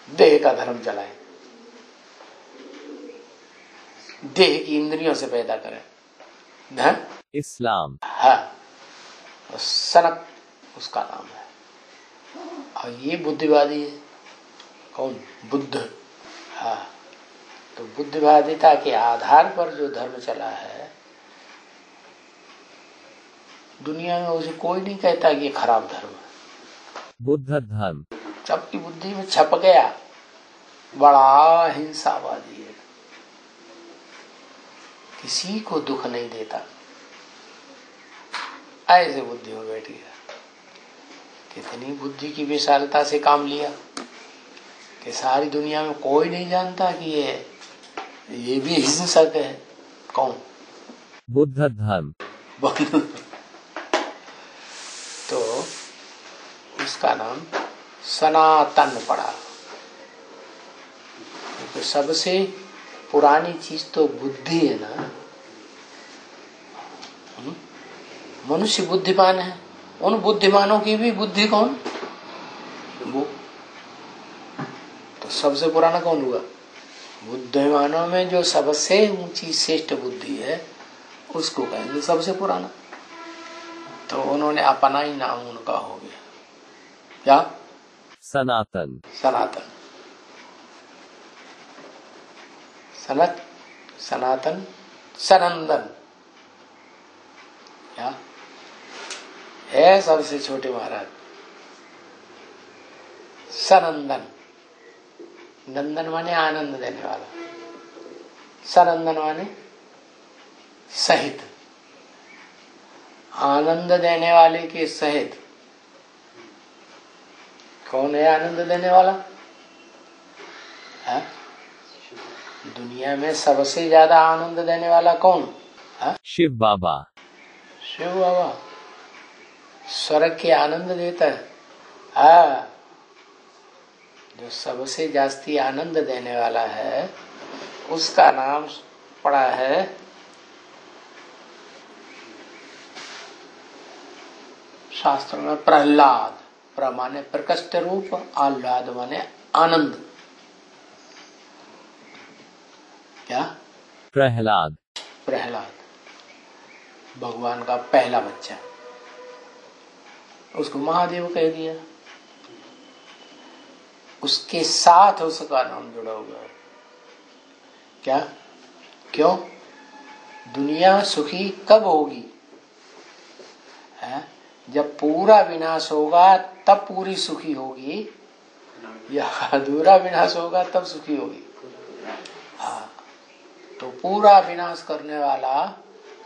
देह का धर्म चलाए, देह की इंद्रियों से पैदा करें धर्म इस्लाम। हाँ, तो सनक उसका नाम है। और ये बुद्धिवादी है। कौन? बुद्ध। हाँ, तो बुद्धिवादिता के आधार पर जो धर्म चला है दुनिया में, उसे कोई नहीं कहता कि ये खराब धर्म है। बुद्ध धर्म सबकी बुद्धि में छप गया, बड़ा हिंसावादी है, किसी को दुख नहीं देता, ऐसे बुद्धि में बैठ गया। कितनी बुद्धि की विशालता से काम लिया कि सारी दुनिया में कोई नहीं जानता कि ये भी हिंसक है। कौन? बुद्ध धर्म। तो इसका नाम सनातन पड़ा, क्योंकि सबसे पुरानी चीज तो बुद्धि है ना। मनुष्य बुद्धिमान है, उन बुद्धिमानों की भी बुद्धि कौन? वो तो सबसे पुराना कौन हुआ? बुद्धिमानों में जो सबसे ऊंची श्रेष्ठ बुद्धि है उसको कहेंगे सबसे पुराना। तो उन्होंने अपना ही नाम उनका हो गया। क्या? सनातन। सनातन। सनत, सनातन, सनंदन। क्या है? सबसे छोटे महाराज सनंदन। नंदन माने आनंद देने वाला, सनंदन माने सहित, आनंद देने वाले के सहित। कौन है आनंद देने वाला? है? दुनिया में सबसे ज्यादा आनंद देने वाला कौन है? शिव बाबा। शिव बाबा स्वर्ग के आनंद देता है। हाँ, जो सबसे जास्ती आनंद देने वाला है उसका नाम पड़ा है शास्त्र में प्रहलाद। प्र माने प्रकृष्ट रूप, आह्लाद माने आनंद। क्या? प्रहलाद। प्रहलाद भगवान का पहला बच्चा, उसको महादेव कह दिया। उसके साथ उसका नाम जुड़ा हुआ है। क्या? क्यों? दुनिया सुखी कब होगी? है? जब पूरा विनाश होगा तब पूरी सुखी होगी, या अधूरा विनाश होगा तब सुखी होगी? हाँ, तो पूरा विनाश करने वाला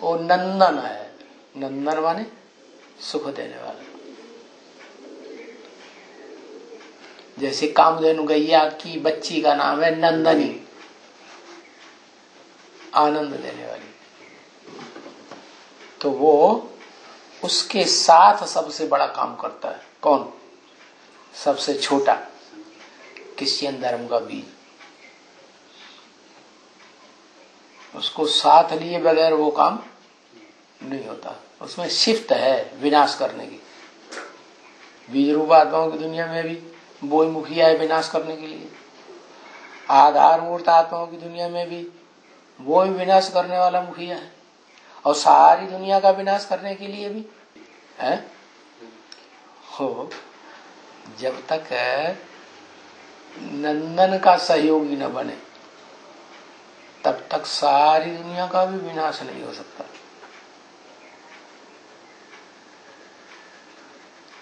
वो नंदन है। नंदन माने सुख देने वाला। जैसे कामधेनु गैया की बच्ची का नाम है नंदनी, आनंद देने वाली। तो वो उसके साथ सबसे बड़ा काम करता है। कौन? सबसे छोटा क्रिश्चियन धर्म का बीज। उसको साथ लिए बगैर वो काम नहीं होता। उसमें शिफ्ट है विनाश करने की। बीज रूप आत्माओं की दुनिया में भी बोई मुखिया है विनाश करने के लिए। आधारभूत आत्माओं की दुनिया में भी वो भी विनाश करने वाला मुखिया है, और सारी दुनिया का विनाश करने के लिए भी है। हो जब तक नंदन का सहयोगी न बने तब तक सारी दुनिया का भी विनाश नहीं हो सकता।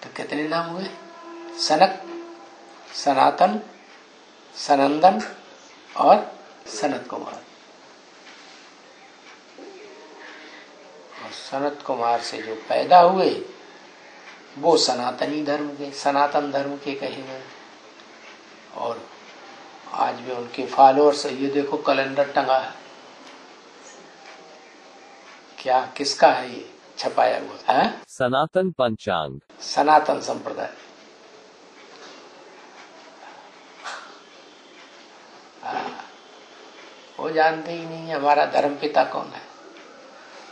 तो कितने नाम हुए? सनक, सनातन, सनंदन और सनत कुमार। और सनत कुमार से जो पैदा हुए वो सनातनी धर्म के, सनातन धर्म के कहे गए। और आज भी उनके फॉलोअर्स, ये देखो कैलेंडर टंगा है, क्या किसका है ये छपाया हुआ है? सनातन पंचांग, सनातन संप्रदाय। वो जानते ही नहीं हमारा धर्म पिता कौन है,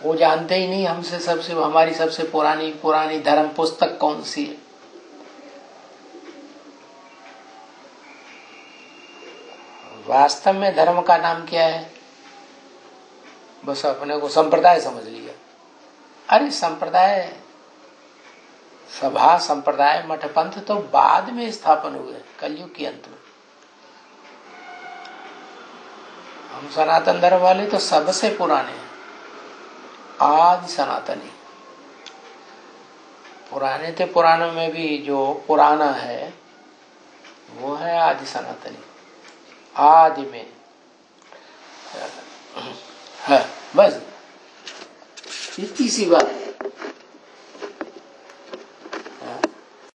वो जानते ही नहीं हमसे सबसे, हमारी सबसे पुरानी पुरानी धर्म पुस्तक कौन सी है। वास्तव में धर्म का नाम क्या है? बस अपने को संप्रदाय समझ लिया। अरे संप्रदाय, सभा, संप्रदाय, मठ, पंथ तो बाद में स्थापन हुए, कलयुग के अंत में। हम सनातन धर्म वाले तो सबसे पुराने हैं, आदि सनातनी। पुराने थे, पुराणों में भी जो पुराना है वो है आदि सनातनी, आदि में है। बस इतनी सी बात।